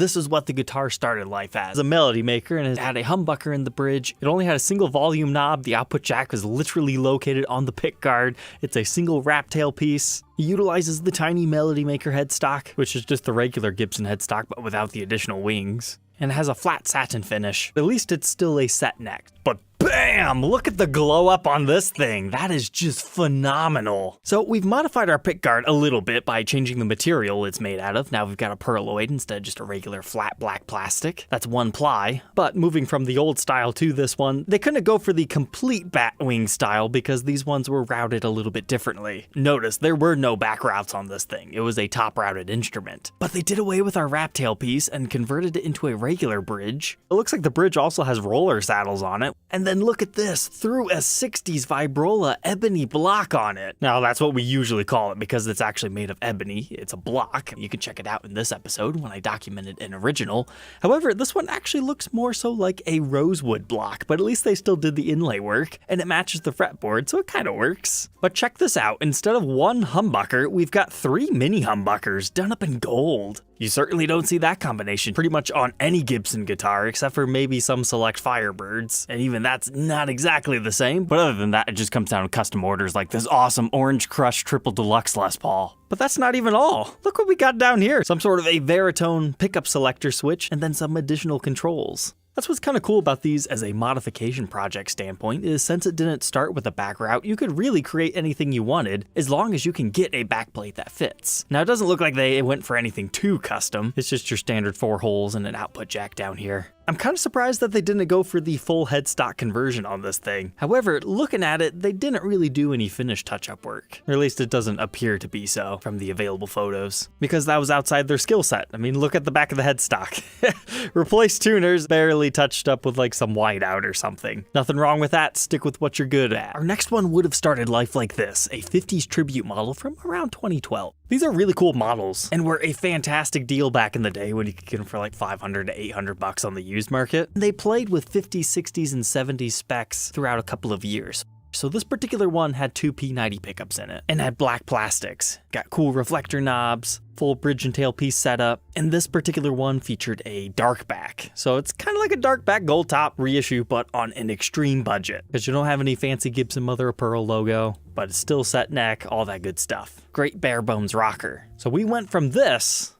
This is what the guitar started life as, a melody maker, and it had a humbucker in the bridge. It only had a single volume knob. The output jack was literally located on the pickguard. It's a single wrap tailpiece. It utilizes the tiny melody maker headstock, which is just the regular Gibson headstock but without the additional wings. And it has a flat satin finish. At least it's still a set neck. But bam! Look at the glow up on this thing. That is just phenomenal. So we've modified our pickguard a little bit by changing the material it's made out of. Now we've got a perloid instead of just a regular flat black plastic. That's one ply. But moving from the old style to this one, they couldn't go for the complete bat wing style because these ones were routed a little bit differently. Notice there were no back routes on this thing. It was a top routed instrument. But they did away with our wrap tailpiece and converted it into a regular bridge. It looks like the bridge also has roller saddles on it. And then look at this, threw a 60s vibrola ebony block on it. Now that's what we usually call it because it's actually made of ebony. It's a block. You can check it out in this episode when I documented an original. However, this one actually looks more so like a rosewood block, but at least they still did the inlay work and it matches the fretboard, so it kind of works. But check this out, instead of one humbucker, we've got 3 mini humbuckers done up in gold. You certainly don't see that combination pretty much on any Gibson guitar except for maybe some select Firebirds, and even that's not exactly the same, but other than that it just comes down to custom orders like this awesome Orange Crush Triple Deluxe Les Paul. But that's not even all. Look what we got down here. Some sort of a Veritone pickup selector switch and then some additional controls. That's what's kind of cool about these as a modification project standpoint is since it didn't start with a back route, you could really create anything you wanted as long as you can get a backplate that fits. Now it doesn't look like they went for anything too custom. It's just your standard 4 holes and an output jack down here. I'm kind of surprised that they didn't go for the full headstock conversion on this thing. However, looking at it, they didn't really do any finish touch-up work. Or at least it doesn't appear to be so from the available photos. Because that was outside their skill set. I mean, look at the back of the headstock. Replaced tuners, barely touched up with like some whiteout or something. Nothing wrong with that, stick with what you're good at. Our next one would have started life like this, a 50s tribute model from around 2012. These are really cool models and were a fantastic deal back in the day when you could get them for like $500 to $800 on the used market. They played with 50s, 60s, and 70s specs throughout a couple of years. So this particular one had 2 P90 pickups in it and had black plastics. Got cool reflector knobs, full bridge and tailpiece setup, and this particular one featured a dark back. So it's kind of like a dark back gold top reissue, but on an extreme budget. Because you don't have any fancy Gibson mother of pearl logo, but it's still set neck, all that good stuff. Great bare bones rocker. So we went from this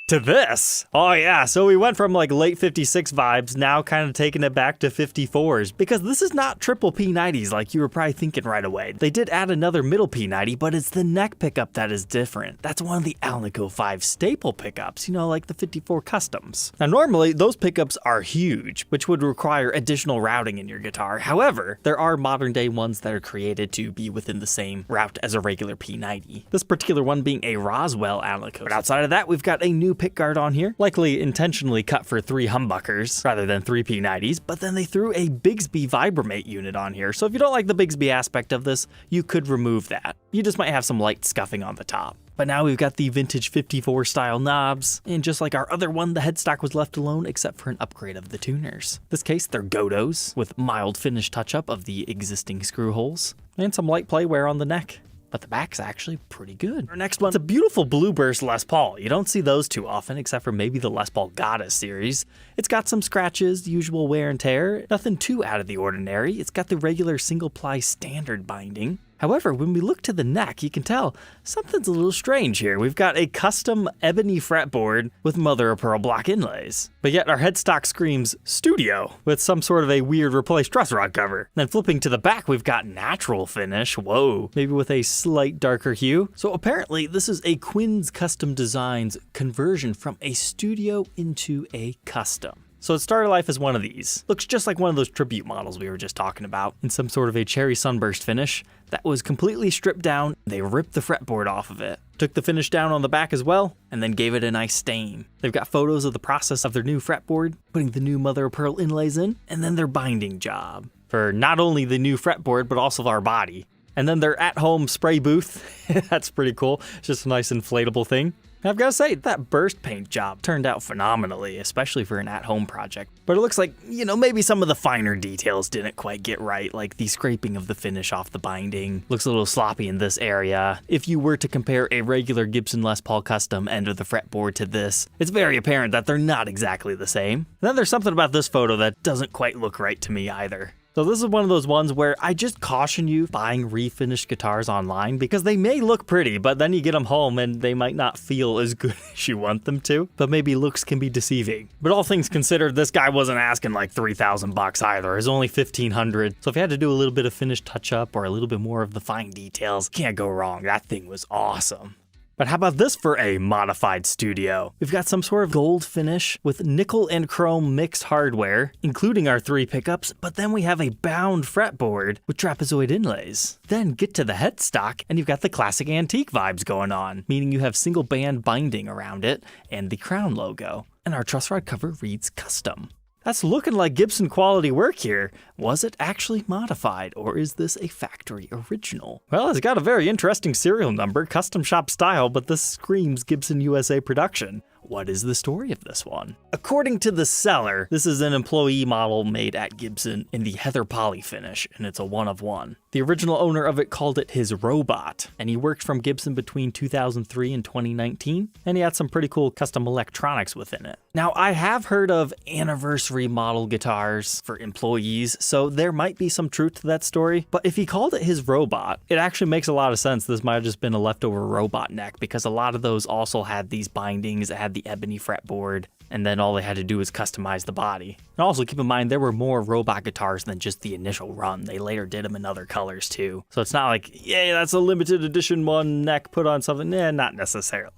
to this. Oh yeah, so we went from like late 56 vibes, now kind of taking it back to 54s, because this is not triple P90s like you were probably thinking right away. They did add another middle P90, but it's the neck pickup that is different. That's one of the Alnico 5 staple pickups, you know, like the 54 Customs. Now normally those pickups are huge, which would require additional routing in your guitar. However, there are modern day ones that are created to be within the same route as a regular P90. This particular one being a Roswell Alnico. But outside of that, we've got a new pickguard on here, likely intentionally cut for 3 humbuckers rather than 3 P90s, but then they threw a Bigsby Vibramate unit on here, so if you don't like the Bigsby aspect of this, you could remove that. You just might have some light scuffing on the top. But now we've got the vintage 54 style knobs, and just like our other one, the headstock was left alone except for an upgrade of the tuners. In this case, they're Godos, with mild finish touch-up of the existing screw holes, and some light play wear on the neck. But the back's actually pretty good. Our next one's a beautiful Blueburst Les Paul. You don't see those too often, except for maybe the Les Paul Goddess series. It's got some scratches, usual wear and tear, nothing too out of the ordinary. It's got the regular single-ply standard binding. However, when we look to the neck, you can tell something's a little strange here. We've got a custom ebony fretboard with mother of pearl block inlays. But yet our headstock screams studio with some sort of a weird replaced truss rod cover. Then flipping to the back, we've got natural finish. Whoa, maybe with a slight darker hue. So apparently this is a Quinn's Custom Designs conversion from a studio into a custom. So it started life as one of these. Looks just like one of those tribute models we were just talking about, in some sort of a cherry sunburst finish that was completely stripped down. They ripped the fretboard off of it, took the finish down on the back as well, and then gave it a nice stain. They've got photos of the process of their new fretboard, putting the new mother of pearl inlays in, and then their binding job for not only the new fretboard, but also our body. And then their at-home spray booth. That's pretty cool. It's just a nice inflatable thing. I've got to say, that burst paint job turned out phenomenally, especially for an at-home project. But it looks like, maybe some of the finer details didn't quite get right, like the scraping of the finish off the binding. Looks a little sloppy in this area. If you were to compare a regular Gibson Les Paul Custom end of the fretboard to this, it's very apparent that they're not exactly the same. And then there's something about this photo that doesn't quite look right to me either. So this is one of those ones where I just caution you buying refinished guitars online because they may look pretty, but then you get them home and they might not feel as good as you want them to. But maybe looks can be deceiving. But all things considered, this guy wasn't asking like $3,000 either. It was only $1,500. So if you had to do a little bit of finish touch up or a little bit more of the fine details, can't go wrong. That thing was awesome. But how about this for a modified studio? We've got some sort of gold finish with nickel and chrome mixed hardware, including our 3 pickups, but then we have a bound fretboard with trapezoid inlays. Then get to the headstock and you've got the classic antique vibes going on, meaning you have single band binding around it and the crown logo. And our truss rod cover reads custom. That's looking like Gibson quality work here. Was it actually modified, or is this a factory original? Well, it's got a very interesting serial number, custom shop style, but this screams Gibson USA production. What is the story of this one? According to the seller, this is an employee model made at Gibson in the Heather Poly finish, and it's a 1-of-1. The original owner of it called it his robot, and he worked from Gibson between 2003 and 2019, and he had some pretty cool custom electronics within it. Now, I have heard of anniversary model guitars for employees, so there might be some truth to that story, but if he called it his robot, it actually makes a lot of sense. This might have just been a leftover robot neck, because a lot of those also had these bindings, it had the ebony fretboard, and then all they had to do was customize the body. And also keep in mind, there were more robot guitars than just the initial run. They later did them in other colors too. So it's not like, yay, that's a limited edition one neck put on something. Not necessarily.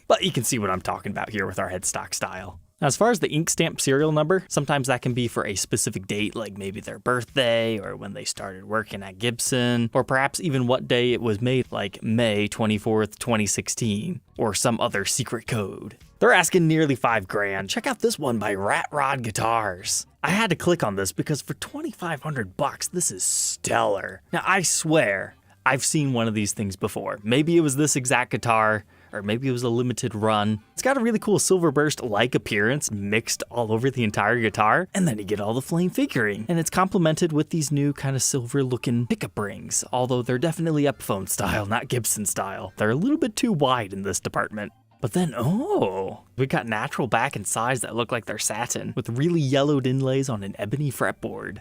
But you can see what I'm talking about here with our headstock style. Now, as far as the ink stamp serial number, sometimes that can be for a specific date, like maybe their birthday or when they started working at Gibson, or perhaps even what day it was made, like May 24th, 2016, or some other secret code. They're asking nearly $5,000. Check out this one by Rat Rod Guitars. I had to click on this because for $2,500, this is stellar. Now, I swear, I've seen one of these things before. Maybe it was this exact guitar, or maybe it was a limited run. It's got a really cool silver burst-like appearance mixed all over the entire guitar, and then you get all the flame figuring. And it's complemented with these new kind of silver-looking pickup rings, although they're definitely Epiphone style, not Gibson style. They're a little bit too wide in this department. But then, we got natural back and sides that look like they're satin, with really yellowed inlays on an ebony fretboard.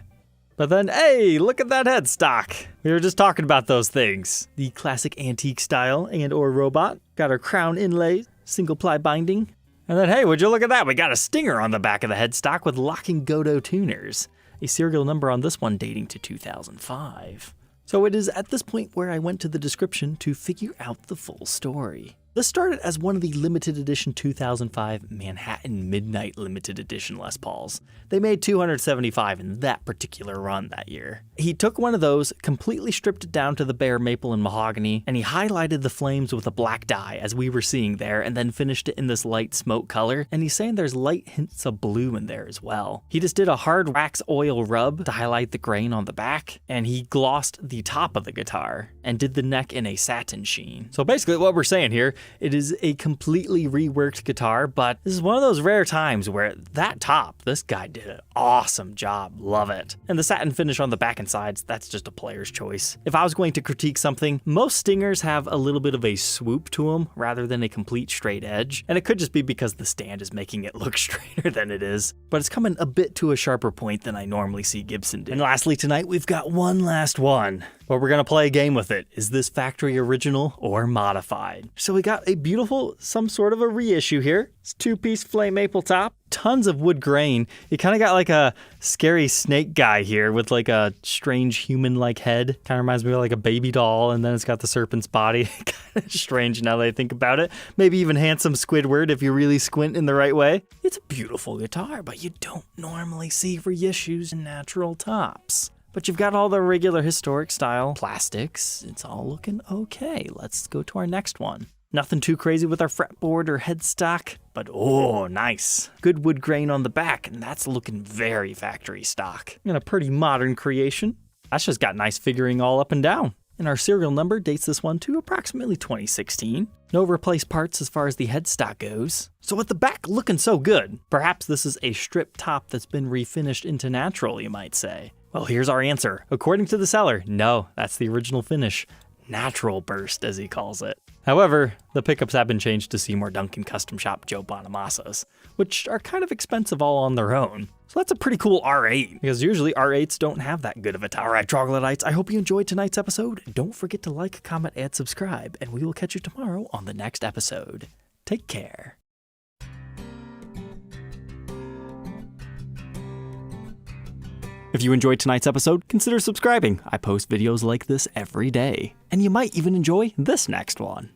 But then, hey, look at that headstock. We were just talking about those things. The classic antique style and or robot. Got our crown inlay, single ply binding. And then, hey, would you look at that? We got a stinger on the back of the headstock with locking Godot tuners. A serial number on this one dating to 2005. So it is at this point where I went to the description to figure out the full story. This started as one of the limited edition 2005 Manhattan Midnight limited edition Les Pauls. They made 275 in that particular run that year. He took one of those, completely stripped it down to the bare maple and mahogany, and he highlighted the flames with a black dye as we were seeing there, and then finished it in this light smoke color, and he's saying there's light hints of blue in there as well. He just did a hard wax oil rub to highlight the grain on the back, and he glossed the top of the guitar, and did the neck in a satin sheen. So basically what we're saying here, it is a completely reworked guitar, but this is one of those rare times where that top, this guy did an awesome job. Love it. And the satin finish on the back and sides, that's just a player's choice. If I was going to critique something, most Stingers have a little bit of a swoop to them rather than a complete straight edge. And it could just be because the stand is making it look straighter than it is. But it's coming a bit to a sharper point than I normally see Gibson do. And lastly tonight, we've got one last one. But we're gonna play a game with it. Is this factory original or modified? So we got a beautiful, some sort of a reissue here. It's 2-piece flame maple top, tons of wood grain. You kind of got like a scary snake guy here with like a strange human-like head. Kind of reminds me of like a baby doll, and then it's got the serpent's body. Kind of strange now that I think about it. Maybe even handsome Squidward if you really squint in the right way. It's a beautiful guitar, but you don't normally see reissues in natural tops. But you've got all the regular historic style plastics. It's all looking okay. Let's go to our next one. Nothing too crazy with our fretboard or headstock, but oh, nice. Good wood grain on the back, and that's looking very factory stock. And a pretty modern creation. That's just got nice figuring all up and down. And our serial number dates this one to approximately 2016. No replaced parts as far as the headstock goes. So with the back looking so good, perhaps this is a strip top that's been refinished into natural, you might say. Well, here's our answer. According to the seller, no, that's the original finish. Natural burst, as he calls it. However, the pickups have been changed to Seymour Duncan Custom Shop Joe Bonamassa's, which are kind of expensive all on their own. So that's a pretty cool R8, because usually R8s don't have that good of a top. Alright, Troglodytes, I hope you enjoyed tonight's episode. Don't forget to like, comment, and subscribe, and we will catch you tomorrow on the next episode. Take care. If you enjoyed tonight's episode, consider subscribing. I post videos like this every day. And you might even enjoy this next one.